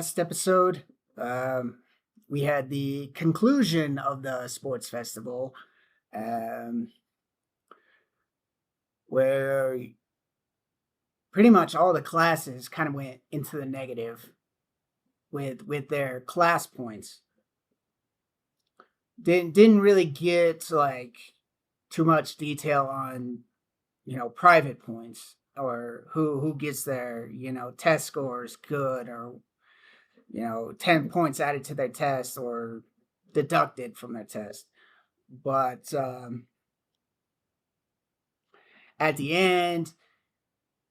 last episode, we had the conclusion of the sports festival, um, where pretty much all the classes kind of went into the negative with their class points. Didn't really get like too much detail on private points or who gets their test scores good or 10 points added to their test or deducted from their test. But at the end,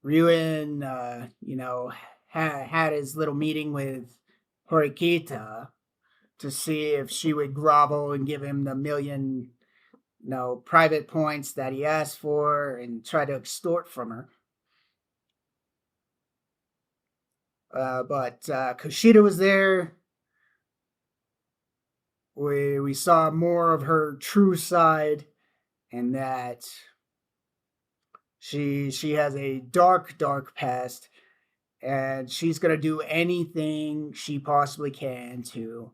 Ryuen, had his little meeting with Horikita to see if she would grovel and give him the million, private points that he asked for and try to extort from her. But Kushida was there. We saw more of her true side, and that she has a dark past, and she's gonna do anything she possibly can to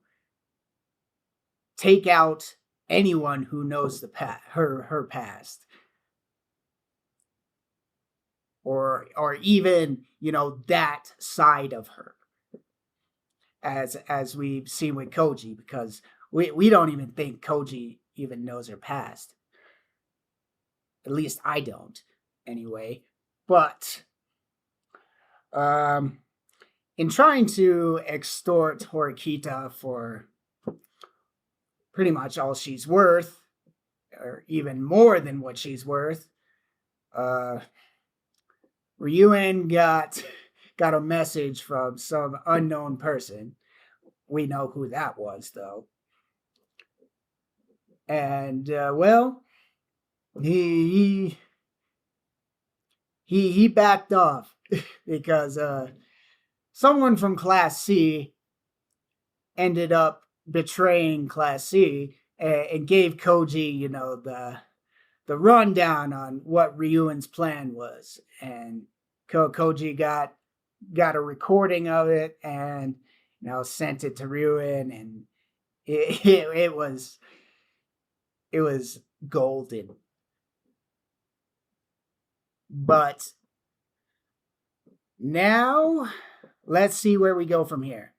take out anyone who knows her past, or even that side of her, as we've seen with Koji, because we don't even think Koji even knows her past. At least I don't, anyway. But in trying to extort Horikita for pretty much all she's worth, or even more than what she's worth, Ryuen got a message from some unknown person. We know who that was, though. And he backed off because someone from Class C ended up betraying Class C and gave Koji, the rundown on what Ryuen's plan was, and Koji got a recording of it and sent it to Ryuen, and it was golden. But now let's see where we go from here.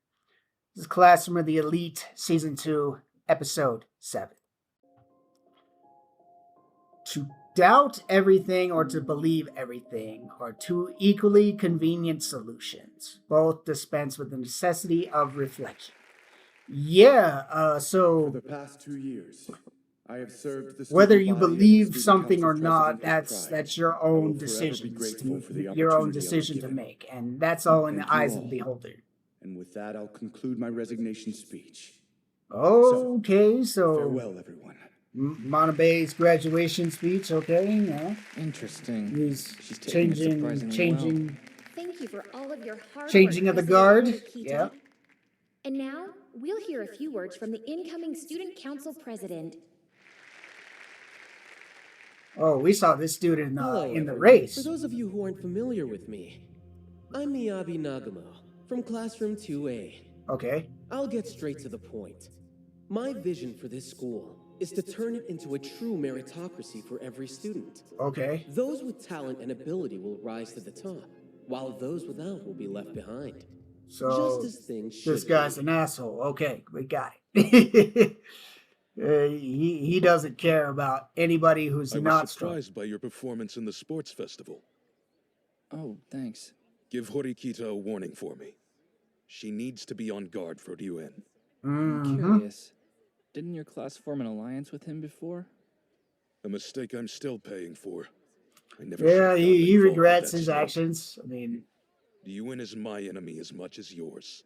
This is Classroom of the Elite, Season 2, Episode 7. To doubt everything or to believe everything are two equally convenient solutions. Both dispense with the necessity of reflection. So for the past 2 years, I have served the whether you believe something or not, that's your own decision to make, and that's all in the eyes of the beholder. And with that, I'll conclude my resignation speech. Okay, so farewell, everyone. Manabe's graduation speech. Okay, yeah. Interesting. He's She's changing. Thank you for all of your hard changing work, of the guard. Yeah. And now we'll hear a few words from the incoming student council president. Oh, we saw this dude in the For race. those of you who aren't familiar with me, I'm Miyabi Nagumo from Classroom 2A. Okay. I'll get straight to the point. My vision for this school is to turn it into a true meritocracy for every student. Okay. Those with talent and ability will rise to the top, while those without will be left behind. So just as things should this guy's be. an asshole. Okay, we got it. He doesn't care about anybody who's I not was surprised by your performance in the sports festival. Oh, thanks. Give Horikita a warning for me. She needs to be on guard for Ryuen. I'm curious. Didn't your class form an alliance with him before? A mistake I'm still paying for. I never Yeah, should have gotten he involved with regrets that his snub. actions. I mean, Ryuen is my enemy as much as yours.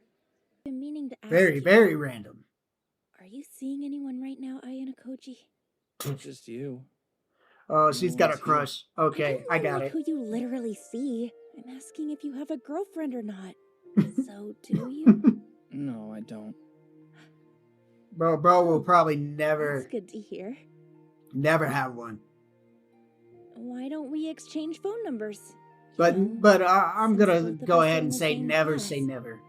Been meaning to ask very, you, very random. Are you seeing anyone right now, Ayana Koji? Just you. Oh, she's got a Let's hear. crush. Okay, I got like it. who you literally see. I'm asking if you have a girlfriend or not. So do you? No, I don't. Bro will probably That's never good to hear. have one. Why don't we exchange phone numbers? But You know, I'm since gonna both of go us are ahead in and the say same never class. say never.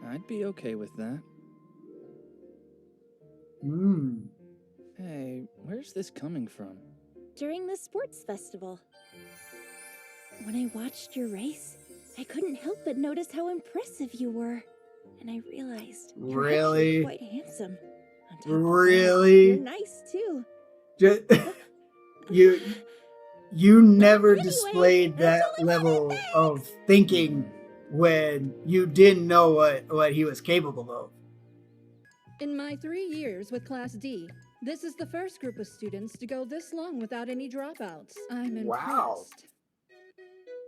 I'd be okay with that. Hmm. Hey, where's this coming from? During the sports festival. When I watched your race, I couldn't help but notice how impressive you were. And I realized you're Really? actually quite handsome. On top of that, Really? you're nice too. Ju- you never Anyway, displayed that's that only one level of of thinking when you didn't know what he was capable of. In my 3 years with Class D, this is the first group of students to go this long without any dropouts. I'm impressed. Wow.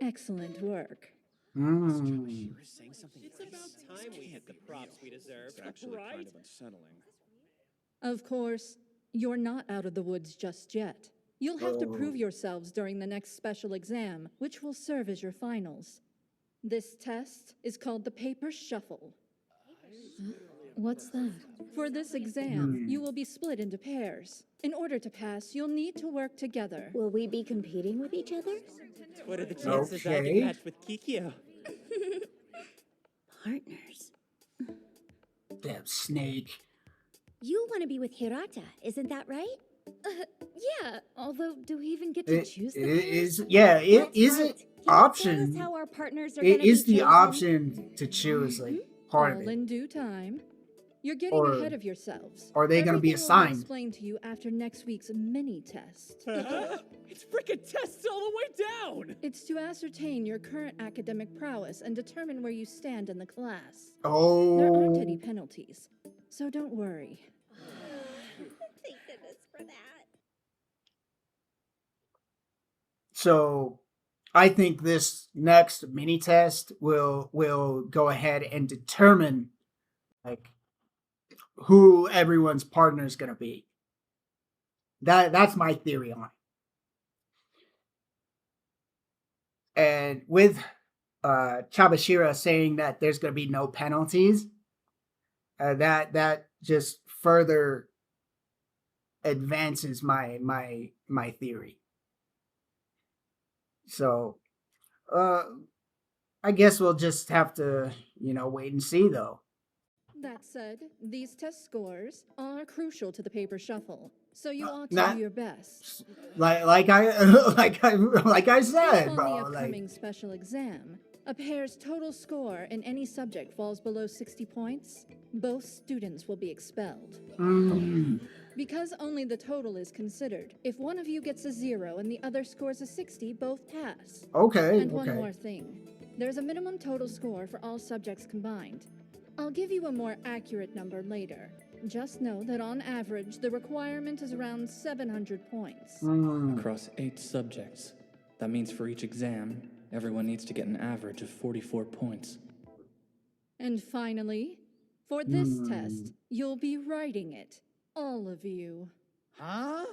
Excellent work. Mm. It's about time we get the props we deserve, It's actually right? kind of unsettling. Of course, you're not out of the woods just yet. You'll have to Oh. prove yourselves during the next special exam, which will serve as your finals. This test is called the paper shuffle. What's that? For this exam, you will be split into pairs. In order to pass, you'll need to work together. Will we be competing with each other? What are the chances I Okay. get matched with Kikyo? Partners. Damn snake. You want to be with Hirata, isn't that right? Yeah, although do we even get to choose the pairs? It That's is right. Can you tell us option. how our partners are It gonna be is the chosen? option to choose like part of All it. in due time. You're getting Or ahead of yourselves. are they gonna be Everything will assigned? explained to you after next week's mini test. It's frickin' tests all the way down! It's to ascertain your current academic prowess and determine where you stand in the class. There aren't any Oh, penalties, so don't worry. Thank goodness for that. so I think this next mini test will go ahead and determine like who everyone's partner is gonna be. That's my theory on it. And with Chabashira saying that there's gonna be no penalties, that just further advances my theory. So I guess we'll just have to, wait and see though. That said, these test scores are crucial to the paper shuffle, so you ought to not- do your best. Like I like I said, On the bro. upcoming Like special exam, a pair's total score in any subject falls below 60 points, both students will be expelled. Because only the total is considered, if one of you gets a 0 and the other scores a 60, both pass. okay, And one okay. more thing. There's a minimum total score for all subjects combined. I'll give you a more accurate number later. Just know that on average, the requirement is around 700 points. Across 8 subjects. That means for each exam, everyone needs to get an average of 44 points. And finally, for this test, you'll be writing it. All of you. Huh?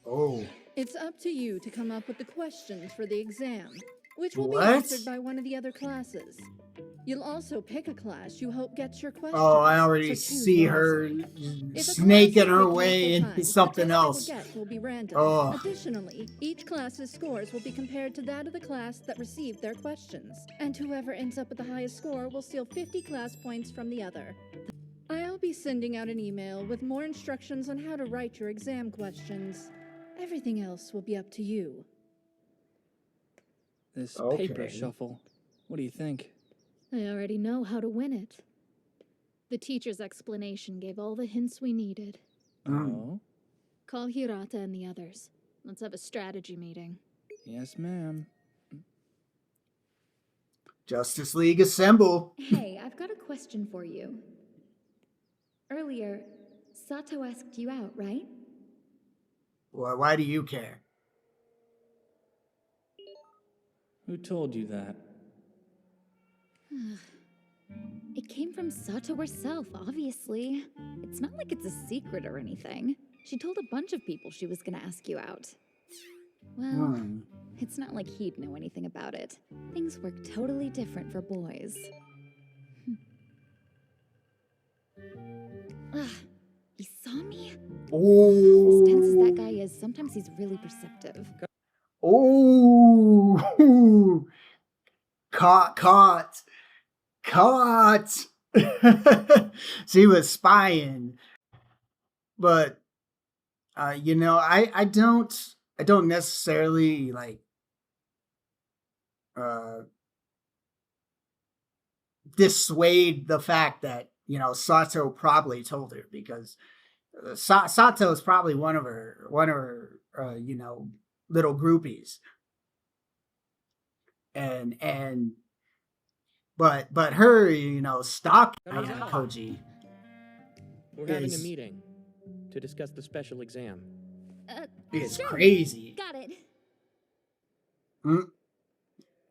Oh. It's up to you to come up with the questions for the exam, which will be What? answered by one of the other classes. You'll also pick a class you hope gets your questions. Oh, I already so choose see wisely. her If a snaking class is her picked way multiple into times, something the test else. they will get will be random. Oh. Additionally, each class's scores will be compared to that of the class that received their questions, and whoever ends up with the highest score will steal 50 class points from the other. I'll be sending out an email with more instructions on how to write your exam questions. Everything else will be up to you. This Okay. paper shuffle, what do you think? I already know how to win it. The teacher's explanation gave all the hints we needed. Oh? Call Hirata and the others. Let's have a strategy meeting. Yes, ma'am. Justice League assemble. Hey, I've got a question for you. Earlier, Sato asked you out, right? Well, why do you care? Who told you that? It came from Sato herself, obviously. It's not like it's a secret or anything. She told a bunch of people she was gonna ask you out. Well, it's not like he'd know anything about it. Things work totally different for boys. Ugh, he saw me? As tense as that guy is, sometimes he's really perceptive. Oh, caught. She was spying, but you know, I don't necessarily like uh dissuade the fact that, you know, Sato probably told her, because Sato is probably one of her you know, little groupies. And but her, you know, stalking Koji We're having a is meeting to discuss the special exam. is Sure. crazy. Got it. Mm,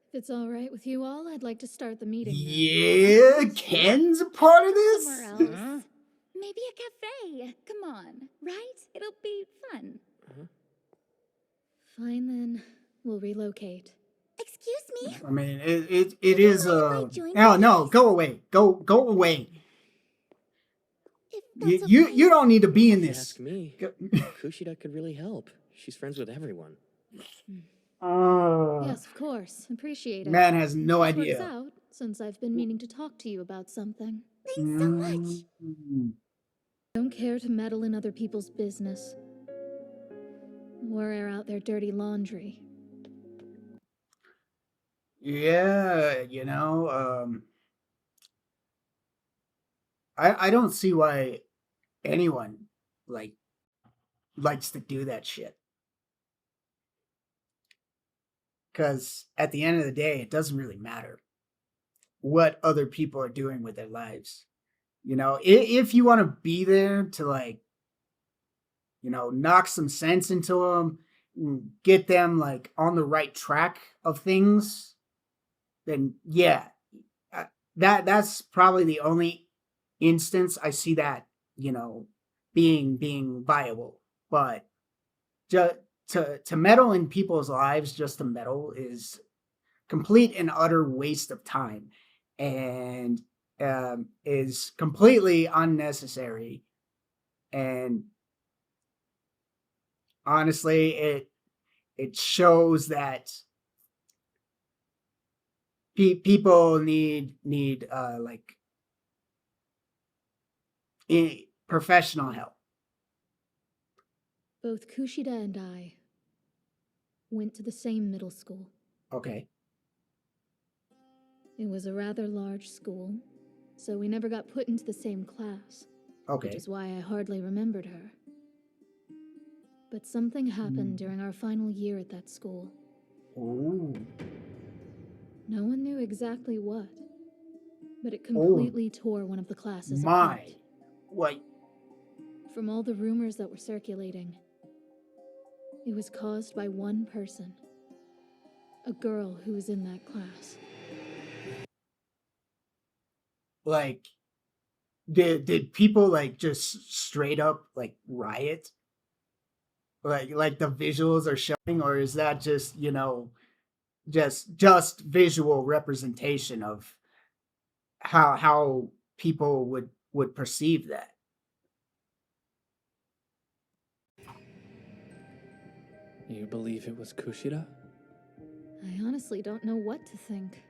If it's all right with you all, I'd like to start the meeting now. yeah, Ken's a part of Somewhere this. else. Maybe a cafe. Come on, right? It'll be fun. Fine then. We'll relocate. Excuse me? I mean, it Do you is mind if I join no, you no, guys? go away, go away. If that's okay. You don't need to be in If you this. ask me, Kushida could really help. She's friends with everyone. Yes, of course. Appreciate it. Man has no This idea. works out, since I've been meaning to talk to you about something. Thanks so much. Don't care to meddle in other people's business. Or air out their dirty laundry. Yeah, you know, I don't see why anyone like likes to do that shit. Because at the end of the day, it doesn't really matter what other people are doing with their lives. You know, if you want to be there to, like, you know, knock some sense into them, get them like on the right track of things, then yeah, that's probably the only instance I see that, you know, being viable. But just to meddle in people's lives just to meddle is complete and utter waste of time, and is completely unnecessary. And honestly, it shows that people need like professional help. Both Kushida and I went to the same middle school. Okay. It was a rather large school, so we never got put into the same class. Okay. Which is why I hardly remembered her. But something happened during our final year at that school. Ooh. No one knew exactly what, but it completely tore one of the classes My. apart. What? From all the rumors that were circulating, it was caused by one person. A girl who was in that class. Like, did people like just straight up like riot? Like the visuals are showing, or is that just, you know, just visual representation of how people would perceive that? You believe it was Kushida? I honestly don't know what to think.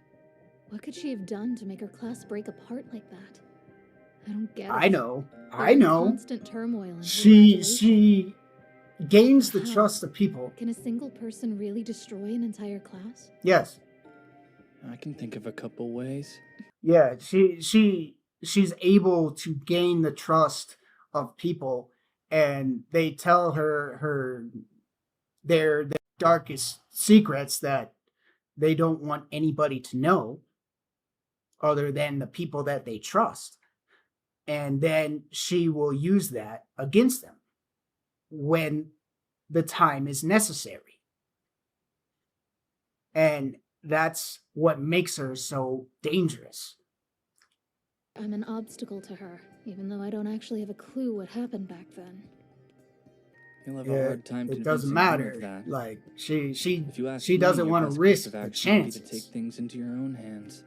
What could she have done to make her class break apart like that? I don't get it. I know. They I were in know. constant turmoil and She gains the How? trust of people. Can a single person really destroy an entire class? Yes. I can think of a couple ways. Yeah, she's able to gain the trust of people, and they tell her their darkest secrets that they don't want anybody to know other than the people that they trust. And then she will use that against them when the time is necessary. And that's what makes her so dangerous. I'm an obstacle to her, even though I don't actually have a clue what happened back then. You'll have a hard time it convincing doesn't her matter. of that. Like If you ask she me, doesn't your want best to course risk of the action would be to chances. take things into your own hands.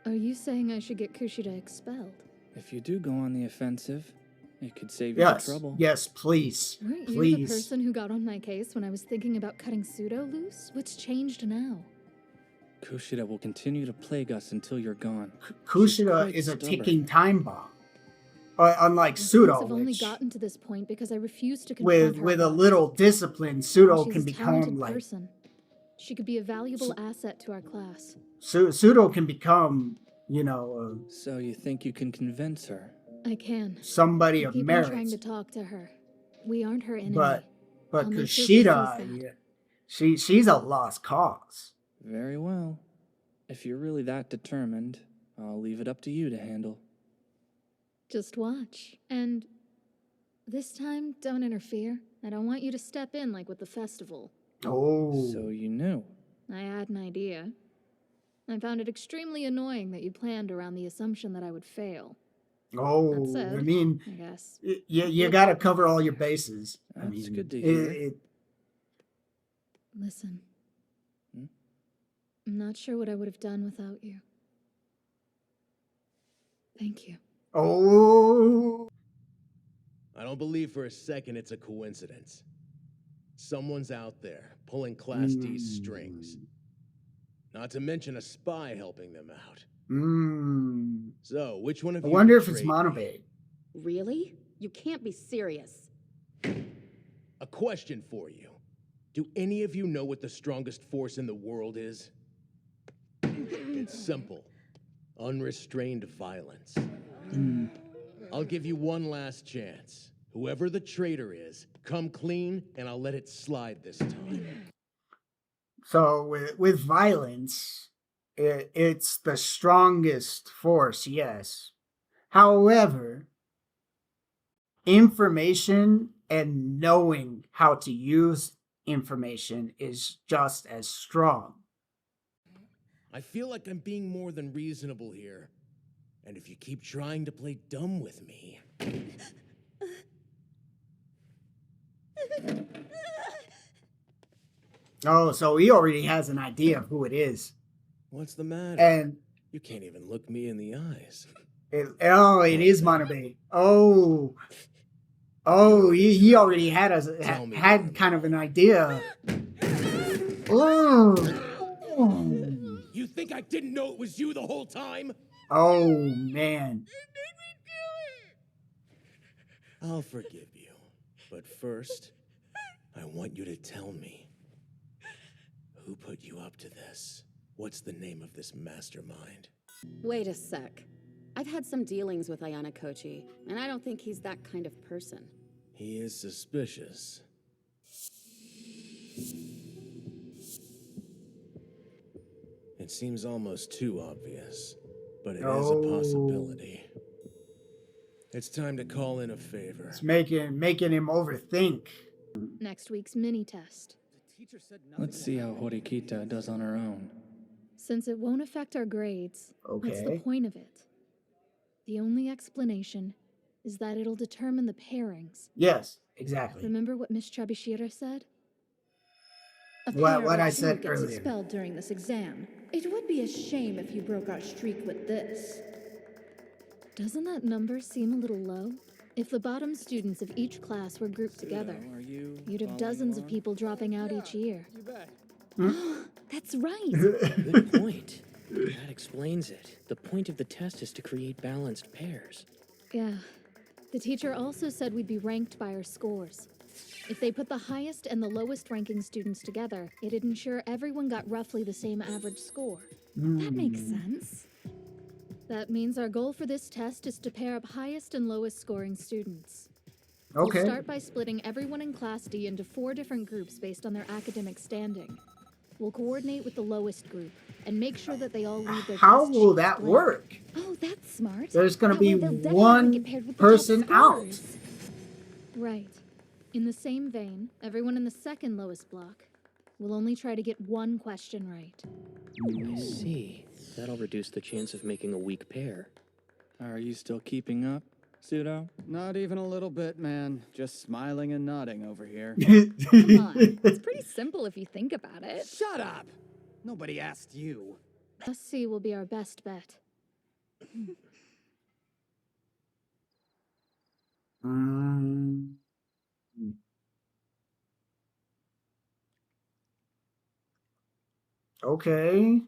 Are you saying I should get Kushida expelled? If you do go on the offensive, it could save you Yes, the trouble. yes, please, Weren't please. you the person who got on my case when I was thinking about cutting Pseudo loose? What's changed now? Kushida will continue to plague us until you're gone. Kushida quite is a stubborn. ticking time bomb. Unlike Things Pseudo, have only which gotten to this point because I refuse to confront her with a about it. little discipline, Pseudo She's can a become talented like person. She could be a valuable asset to our class. Pseudo can become, you know, So you think you can convince her? I can. somebody I of keep on merit. trying to talk to her. We aren't her enemy. But I'll make sure she sees that. Kushida, yeah, she's a lost cause. Very well. If you're really that determined, I'll leave it up to you to handle. Just watch. And this time, don't interfere. I don't want you to step in like with the festival. Oh. So you knew. I had an idea. I found it extremely annoying that you planned around the assumption that I would fail. Oh, That said, I mean, I guess. you got to cover all your bases. I That's mean, good to hear. Listen. Hmm? I'm not sure what I would have done without you. Thank you. Oh. I don't believe for a second it's a coincidence. Someone's out there pulling Class D's strings. Not to mention a spy helping them out. So, which one of I you wonder if it's betrayed me? Monobabe. Really? You can't be serious. A question for you. Do any of you know what the strongest force in the world is? It's simple. Unrestrained violence. I'll give you one last chance. Whoever the traitor is, come clean and I'll let it slide this time. So with violence, it's the strongest force, yes. However, information and knowing how to use information is just as strong. I feel like I'm being more than reasonable here. And if you keep trying to play dumb with me... Oh, so he already has an idea of who it is. What's the matter? And you can't even look me in the eyes. It is Monobabe. He already had kind of an idea. You think I didn't know it was you the whole time? Oh, man. I'll forgive you. But first, I want you to tell me. Who put you up to this? What's the name of this mastermind? Wait a sec. I've had some dealings with Ayana Kochi, and I don't think he's that kind of person. He is suspicious. It seems almost too obvious, but it is a possibility. It's time to call in a favor. It's making him overthink. Next week's mini test. Let's see how Horikita does on her own. Since it won't affect our grades, what's the Okay. point of it? The only explanation is that it'll determine the pairings. Yes, exactly. Remember what Miss Chabishira said? What I Two said gets earlier. expelled during this exam. It would be a shame if you broke our streak with this. Doesn't that number seem a little low? If the bottom students of each class were grouped together, you'd have dozens of people dropping out each year. That's right. Good point. That explains it. The point of the test is to create balanced pairs. Yeah. The teacher also said we'd be ranked by our scores. If they put the highest and the lowest ranking students together, it'd ensure everyone got roughly the same average score. That makes sense. That means our goal for this test is to pair up highest and lowest scoring students. Okay. We'll start by splitting everyone in Class D into 4 different groups based on their academic standing. We'll coordinate with the lowest group and make sure that they all leave their How test will sheets that blank. work? Oh, that's smart. There's going to That be way they'll definitely one get paired with the person top out. scorers. Right. In the same vein, everyone in the second lowest block will only try to get one question right. I see. That'll reduce the chance of making a weak pair. Are you still keeping up, Pseudo? Not even a little bit, man. Just smiling and nodding over here. Come on. It's pretty simple if you think about it. Shut up! Nobody asked you. Class C will be our best bet. Okay.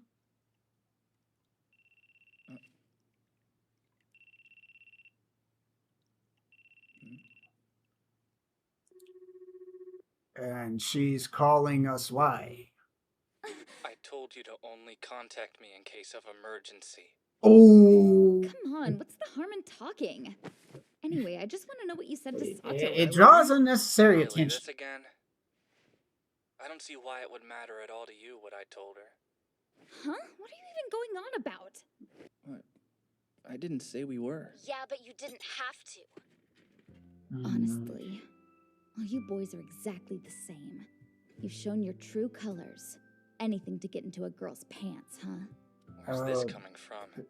And she's calling us why? I told you to only contact me in case of emergency. Oh, Come on, what's the harm in talking? Anyway, I just want to know what you said to Sato. it draws unnecessary Really, attention. this again? I don't see why it would matter at all to you what I told her. Huh? What are you even going on about? What? I didn't say we were. Yeah, but you didn't have to. Honestly, all you boys are exactly the same. You've shown your true colors. Anything to get into a girl's pants, huh? Where's this coming from?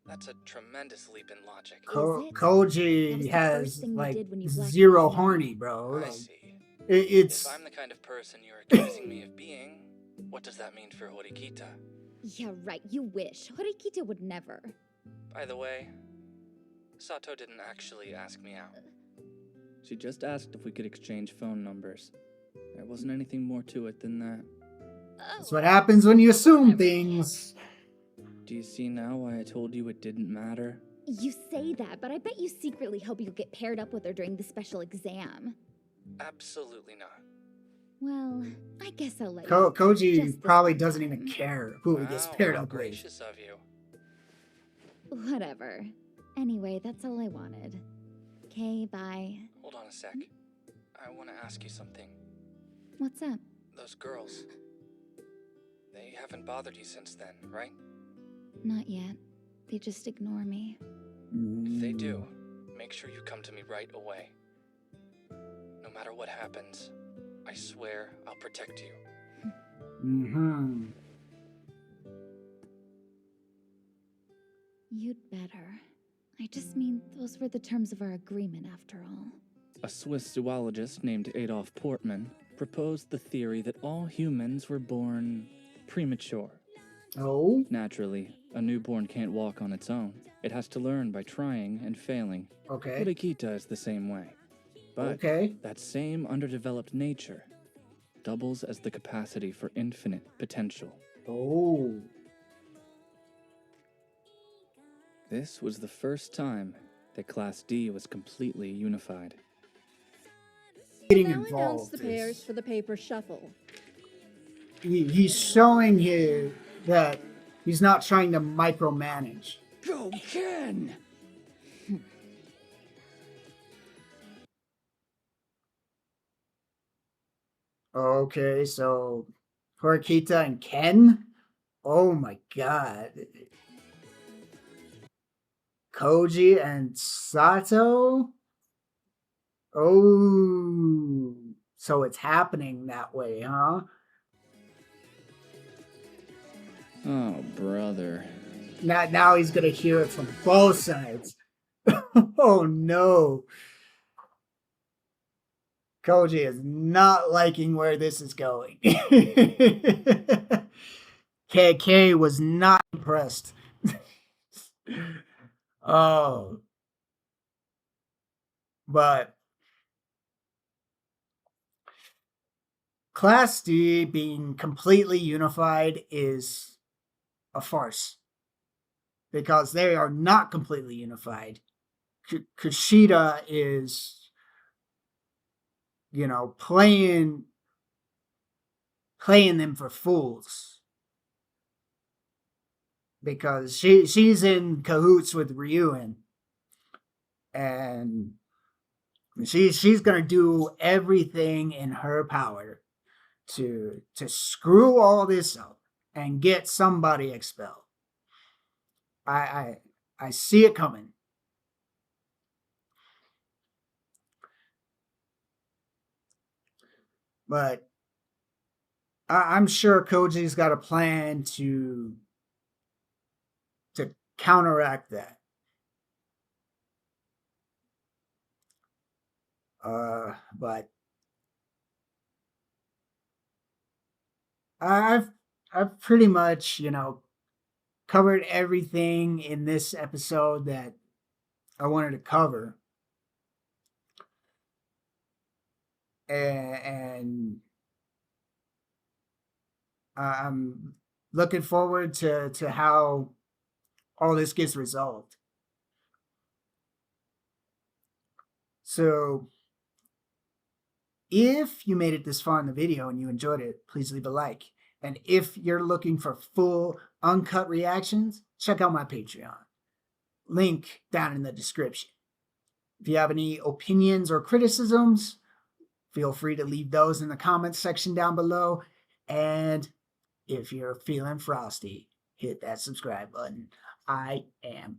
That's a tremendous leap in logic. Koji has like zero horny, bro. I see. It's. If I'm the kind of person you're accusing me of being, what does that mean for Horikita? Yeah, right. You wish. Horikita would never. By the way, Sato didn't actually ask me out. She just asked if we could exchange phone numbers. There wasn't anything more to it than that. That's what happens when you assume things. Do you see now why I told you it didn't matter? You say that, but I bet you secretly hope you'll get paired up with her during the special exam. Absolutely not. Well, I guess I'll let you. Koji probably doesn't even care who he gets paired up with. Gracious of you. Whatever. Anyway, that's all I wanted. Okay, bye. Hold on a sec. I want to ask you something. What's up? Those girls. They haven't bothered you since then, right? Not yet. They just ignore me. If they do, make sure you come to me right away. No matter what happens, I swear I'll protect you. You'd better. I just mean, those were the terms of our agreement after all. A Swiss zoologist named Adolf Portman proposed the theory that all humans were born premature. Oh? Naturally, a newborn can't walk on its own. It has to learn by trying and failing. Okay. Horikita is the same way. But that same underdeveloped nature doubles as the capacity for infinite potential. Oh. This was the first time that Class D was completely unified. Getting Now announce involved the pairs for the paper shuffle. He's showing you that he's not trying to micromanage. Go, Ken! Okay, so Horikita and Ken? Oh my god. Koji and Sato? Oh, so it's happening that way, huh? Oh, brother. Now he's gonna hear it from both sides. Oh no. Koji is not liking where this is going. KK was not impressed. Oh. But Class D being completely unified is a farce. Because they are not completely unified. Kushida is, you know, playing them for fools. Because she's in cahoots with Ryuen. And she's gonna do everything in her power to screw all this up and get somebody expelled. I see it coming. But I'm sure Koji's got a plan to counteract that. But I've pretty much, you know, covered everything in this episode that I wanted to cover. And I'm looking forward to how all this gets resolved. So If you made it this far in the video and you enjoyed it, please leave a like. And if you're looking for full, uncut reactions, check out my Patreon. Link down in the description. If you have any opinions or criticisms, feel free to leave those in the comments section down below. And if you're feeling frosty, hit that subscribe button. I am